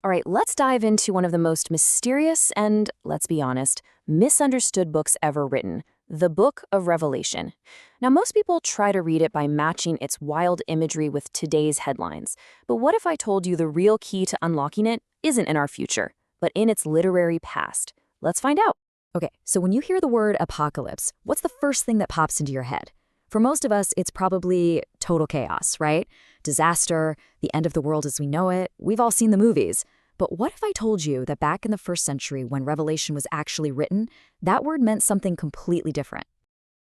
All right, let's dive into one of the most mysterious and, let's be honest, misunderstood books ever written, the Book of Revelation. Now, most people try to read it by matching its wild imagery with today's headlines. But what if I told you the real key to unlocking it isn't in our future, but in its literary past? Let's find out. Okay, so when you hear the word apocalypse, what's the first thing that pops into your head? For most of us, it's probably total chaos, right? Disaster, the end of the world as we know it. We've all seen the movies. But what if I told you that back in the first century when Revelation was actually written, that word meant something completely different?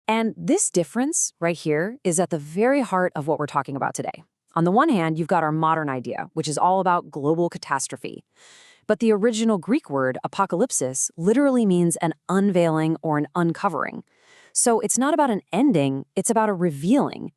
And this difference right here is at the very heart of what we're talking about today. On the one hand, you've got our modern idea, which is all about global catastrophe. But the original Greek word, apocalypsis, literally means an unveiling or an uncovering. So it's not about an ending, it's about a revealing.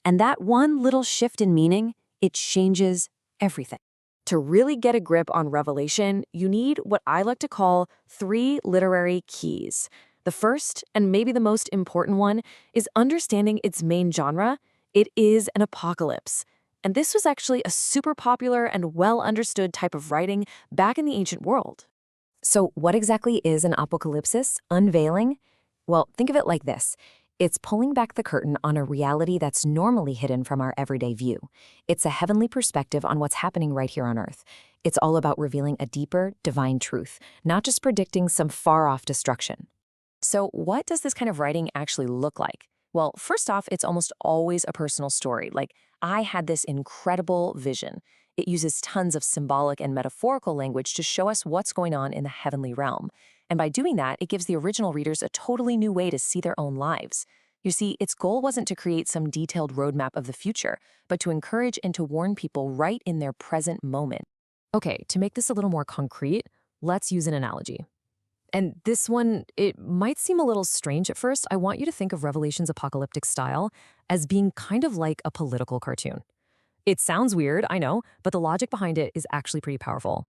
And that one little shift in meaning, it changes everything. To really get a grip on Revelation, you need what I like to call 3 literary keys. The first, and maybe the most important one, is understanding its main genre. It is an apocalypse. And this was actually a super popular and well-understood type of writing back in the ancient world. So what exactly is an apocalypsis, unveiling? Well, think of it like this. It's pulling back the curtain on a reality that's normally hidden from our everyday view. It's a heavenly perspective on what's happening right here on Earth. It's all about revealing a deeper, divine truth, not just predicting some far-off destruction. So what does this kind of writing actually look like? Well, first off, it's almost always a personal story. Like, I had this incredible vision. It uses tons of symbolic and metaphorical language to show us what's going on in the heavenly realm. And by doing that, it gives the original readers a totally new way to see their own lives. You see, its goal wasn't to create some detailed roadmap of the future, but to encourage and to warn people right in their present moment. Okay, to make this a little more concrete, let's use an analogy. And this one, it might seem a little strange at first. I want you to think of Revelation's apocalyptic style as being kind of like a political cartoon. It sounds weird, I know, but the logic behind it is actually pretty powerful.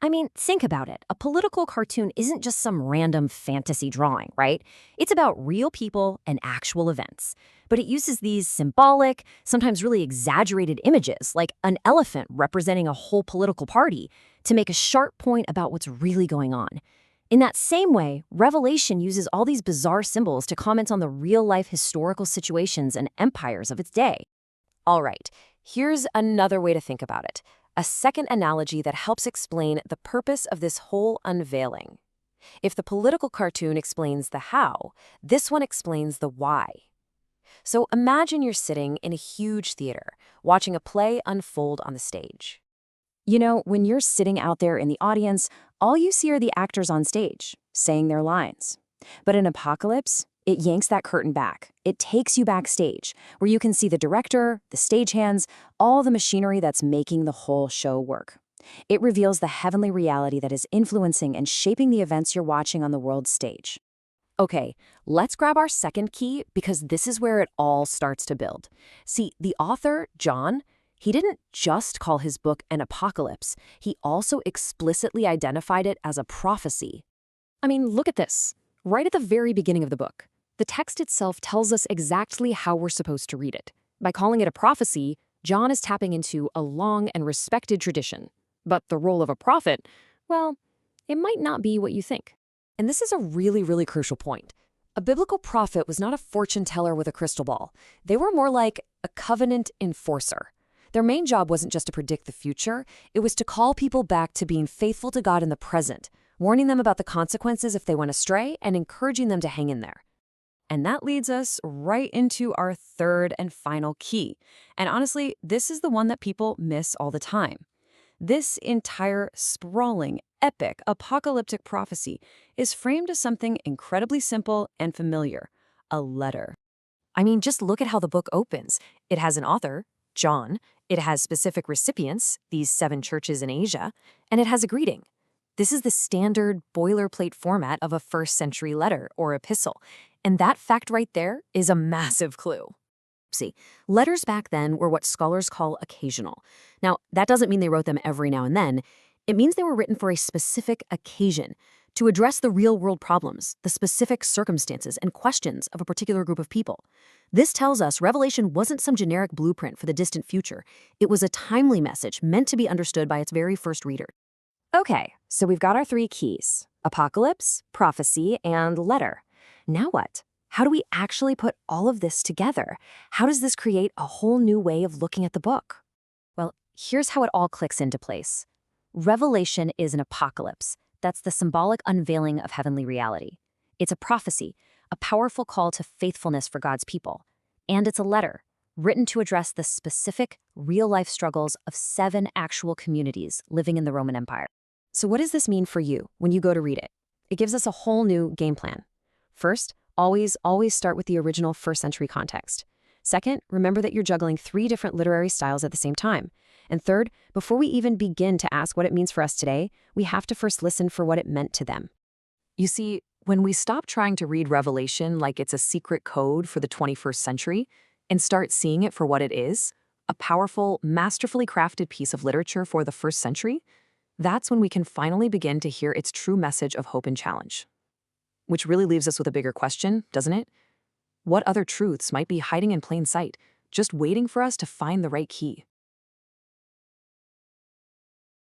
I mean, think about it. A political cartoon isn't just some random fantasy drawing, right? It's about real people and actual events. But it uses these symbolic, sometimes really exaggerated images, like an elephant representing a whole political party, to make a sharp point about what's really going on. In that same way, Revelation uses all these bizarre symbols to comment on the real-life historical situations and empires of its day. All right, here's another way to think about it. A second analogy that helps explain the purpose of this whole unveiling. If the political cartoon explains the how, this one explains the why. So imagine you're sitting in a huge theater, watching a play unfold on the stage. You know, when you're sitting out there in the audience, all you see are the actors on stage, saying their lines. But in Apocalypse, it yanks that curtain back. It takes you backstage, where you can see the director, the stagehands, all the machinery that's making the whole show work. It reveals the heavenly reality that is influencing and shaping the events you're watching on the world's stage. Okay, let's grab our second key because this is where it all starts to build. See, the author, John, he didn't just call his book an apocalypse. He also explicitly identified it as a prophecy. I mean, look at this. Right at the very beginning of the book, the text itself tells us exactly how we're supposed to read it. By calling it a prophecy, John is tapping into a long and respected tradition. But the role of a prophet, well, it might not be what you think. And this is a really, really crucial point. A biblical prophet was not a fortune teller with a crystal ball. They were more like a covenant enforcer. Their main job wasn't just to predict the future, it was to call people back to being faithful to God in the present, warning them about the consequences if they went astray and encouraging them to hang in there. And that leads us right into our third and final key. And honestly, this is the one that people miss all the time. This entire sprawling, epic, apocalyptic prophecy is framed as something incredibly simple and familiar, a letter. I mean, just look at how the book opens. It has an author, John. It has specific recipients, these 7 churches in Asia, and it has a greeting. This is the standard boilerplate format of a first-century letter or epistle, and that fact right there is a massive clue. See, letters back then were what scholars call occasional. Now, that doesn't mean they wrote them every now and then. It means they were written for a specific occasion, to address the real-world problems, the specific circumstances and questions of a particular group of people. This tells us Revelation wasn't some generic blueprint for the distant future. It was a timely message meant to be understood by its very first reader. Okay, so we've got our three keys: apocalypse, prophecy, and letter. Now what? How do we actually put all of this together? How does this create a whole new way of looking at the book? Well, here's how it all clicks into place. Revelation is an apocalypse. That's the symbolic unveiling of heavenly reality. It's a prophecy, a powerful call to faithfulness for God's people. And it's a letter, written to address the specific, real-life struggles of 7 actual communities living in the Roman Empire. So what does this mean for you when you go to read it? It gives us a whole new game plan. First, always start with the original first-century context. Second, remember that you're juggling 3 different literary styles at the same time. And third, before we even begin to ask what it means for us today, we have to first listen for what it meant to them. You see, when we stop trying to read Revelation like it's a secret code for the 21st century and start seeing it for what it is, a powerful, masterfully crafted piece of literature for the first century, that's when we can finally begin to hear its true message of hope and challenge. Which really leaves us with a bigger question, doesn't it? What other truths might be hiding in plain sight, just waiting for us to find the right key?